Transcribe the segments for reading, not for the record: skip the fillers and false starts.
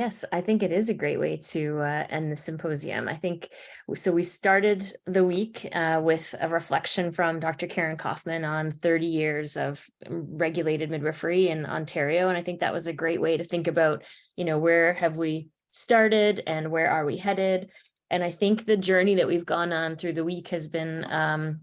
Yes, I think it is a great way to end the symposium. I think so. We started the week with a reflection from Dr. Karen Kaufman on 30 years of regulated midwifery in Ontario. And I think that was a great way to think about, where have we started and where are we headed? And I think the journey that we've gone on through the week has been,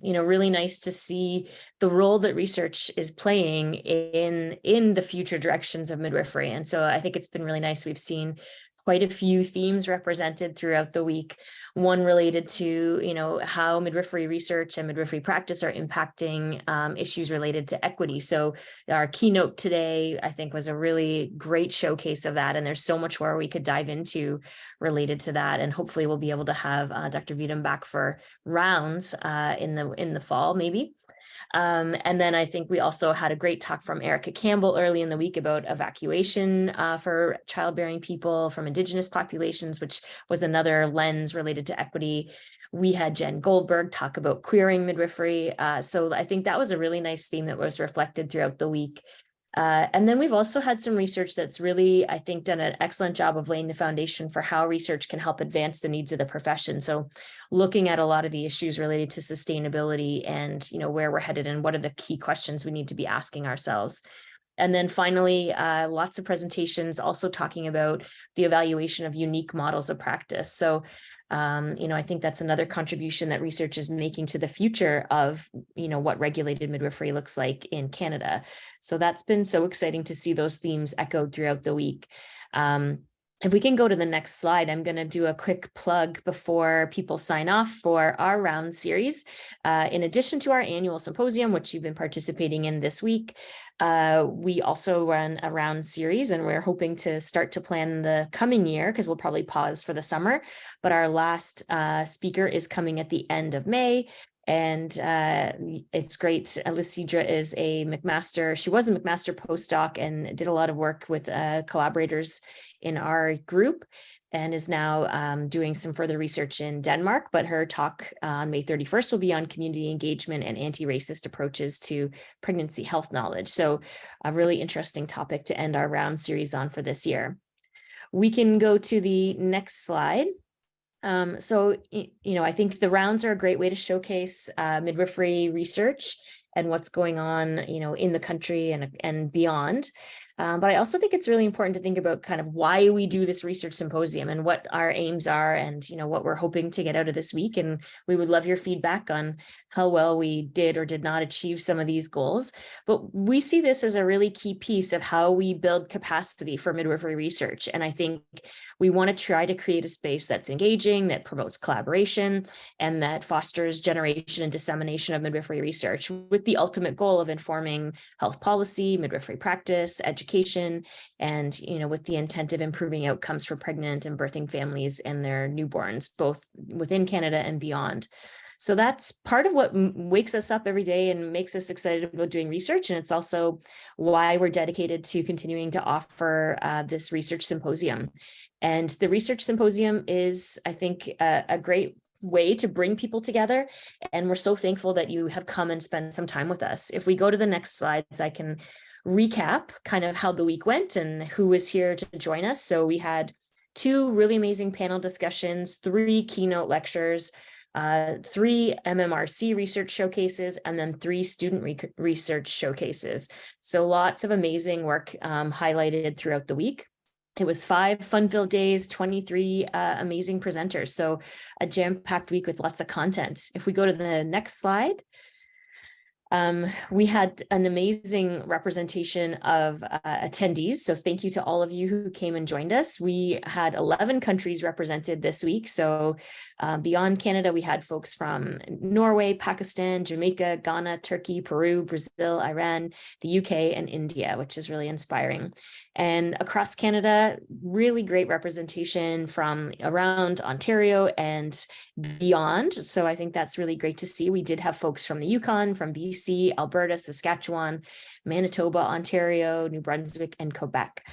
really nice to see the role that research is playing in the future directions of midwifery. And so I think it's been really nice. We've seen quite a few themes represented throughout the week. One related to, how midwifery research and midwifery practice are impacting issues related to equity. So our keynote today, I think, was a really great showcase of that. And there's so much more we could dive into related to that. And hopefully we'll be able to have Dr. Vidam back for rounds in the fall, maybe. And then I think we also had a great talk from Erica Campbell early in the week about evacuation for childbearing people from Indigenous populations, which was another lens related to equity. We had Jen Goldberg talk about queering midwifery. So I think that was a really nice theme that was reflected throughout the week. And then we've also had some research that's really, I think, done an excellent job of laying the foundation for how research can help advance the needs of the profession. So looking at a lot of the issues related to sustainability and, where we're headed and what are the key questions we need to be asking ourselves. And then finally, lots of presentations also talking about the evaluation of unique models of practice. So I think that's another contribution that research is making to the future of, what regulated midwifery looks like in Canada. So that's been so exciting to see those themes echoed throughout the week. If we can go to the next slide, I'm going to do a quick plug before people sign off for our round series. In addition to our annual symposium, which you've been participating in this week, we also run a round series, and we're hoping to start to plan the coming year because we'll probably pause for the summer. But our last speaker is coming at the end of May. And it's great. Lysidra is a McMaster. She was a McMaster postdoc and did a lot of work with collaborators in our group, and is now doing some further research in Denmark. But her talk on May 31st will be on community engagement and anti-racist approaches to pregnancy health knowledge. So a really interesting topic to end our round series on for this year. We can go to the next slide. I think the rounds are a great way to showcase midwifery research and what's going on, in the country and beyond. But I also think it's really important to think about kind of why we do this research symposium and what our aims are and, what we're hoping to get out of this week. And we would love your feedback on how well we did or did not achieve some of these goals. But we see this as a really key piece of how we build capacity for midwifery research. And I think we want to try to create a space that's engaging, that promotes collaboration, and that fosters generation and dissemination of midwifery research with the ultimate goal of informing health policy, midwifery practice, education, and, with the intent of improving outcomes for pregnant and birthing families and their newborns, both within Canada and beyond. So that's part of what wakes us up every day and makes us excited about doing research. And it's also why we're dedicated to continuing to offer this research symposium. And the research symposium is, I think, a great way to bring people together. And we're so thankful that you have come and spent some time with us. If we go to the next slides, I can recap kind of how the week went and who was here to join us. So we had 2 really amazing panel discussions, 3 keynote lectures, 3 MMRC research showcases, and then 3 student research showcases. So lots of amazing work highlighted throughout the week. It was 5 fun-filled days, 23 amazing presenters. So a jam-packed week with lots of content. If we go to the next slide, we had an amazing representation of attendees. So thank you to all of you who came and joined us. We had 11 countries represented this week. So beyond Canada, we had folks from Norway, Pakistan, Jamaica, Ghana, Turkey, Peru, Brazil, Iran, the UK, and India, which is really inspiring. And across Canada, really great representation from around Ontario and beyond. So I think that's really great to see. We did have folks from the Yukon, from BC, Alberta, Saskatchewan, Manitoba, Ontario, New Brunswick, and Quebec.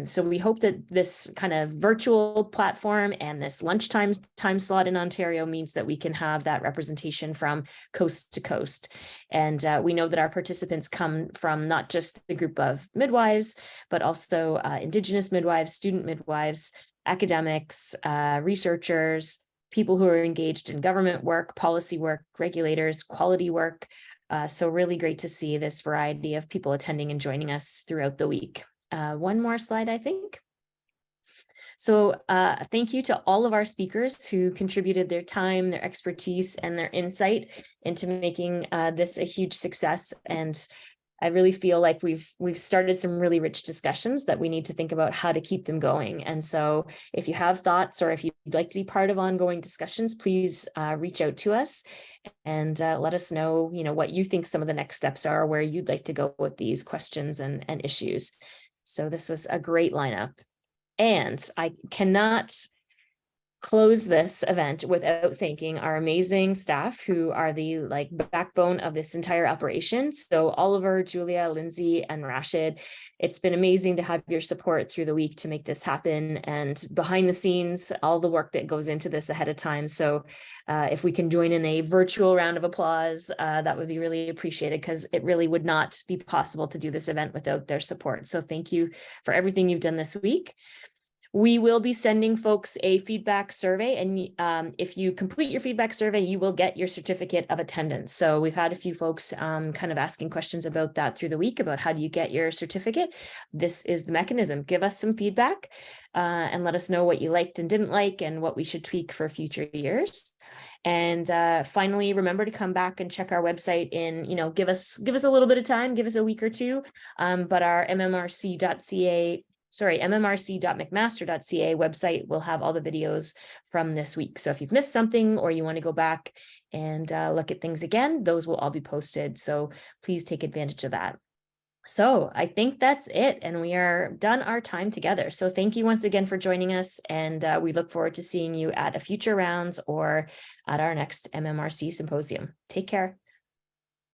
So we hope that this kind of virtual platform and this lunchtime time slot in Ontario means that we can have that representation from coast to coast. And we know that our participants come from not just the group of midwives, but also Indigenous midwives, student midwives, academics, researchers, people who are engaged in government work, policy work, regulators, quality work. So really great to see this variety of people attending and joining us throughout the week. One more slide, I think. So thank you to all of our speakers who contributed their time, their expertise, and their insight into making this a huge success. And I really feel like we've started some really rich discussions that we need to think about how to keep them going. And so if you have thoughts or if you'd like to be part of ongoing discussions, please reach out to us and let us know, what you think some of the next steps are, where you'd like to go with these questions and issues. So this was a great lineup. And I cannot close this event without thanking our amazing staff who are the backbone of this entire operation. So Oliver, Julia, Lindsay, and Rashid, it's been amazing to have your support through the week to make this happen, and behind the scenes, all the work that goes into this ahead of time. So if we can join in a virtual round of applause, that would be really appreciated, because it really would not be possible to do this event without their support. So thank you for everything you've done this week. We will be sending folks a feedback survey, and if you complete your feedback survey, you will get your certificate of attendance. So we've had a few folks kind of asking questions about that through the week, about how do you get your certificate. This is the mechanism. Give us some feedback and let us know what you liked and didn't like and what we should tweak for future years. And finally, remember to come back and check our website give us a little bit of time, give us a week or two, but our MMRC.McMaster.ca website will have all the videos from this week. So if you've missed something or you want to go back and look at things again, those will all be posted. So please take advantage of that. So I think that's it. And we are done our time together. So thank you once again for joining us. And we look forward to seeing you at a future rounds or at our next MMRC symposium. Take care.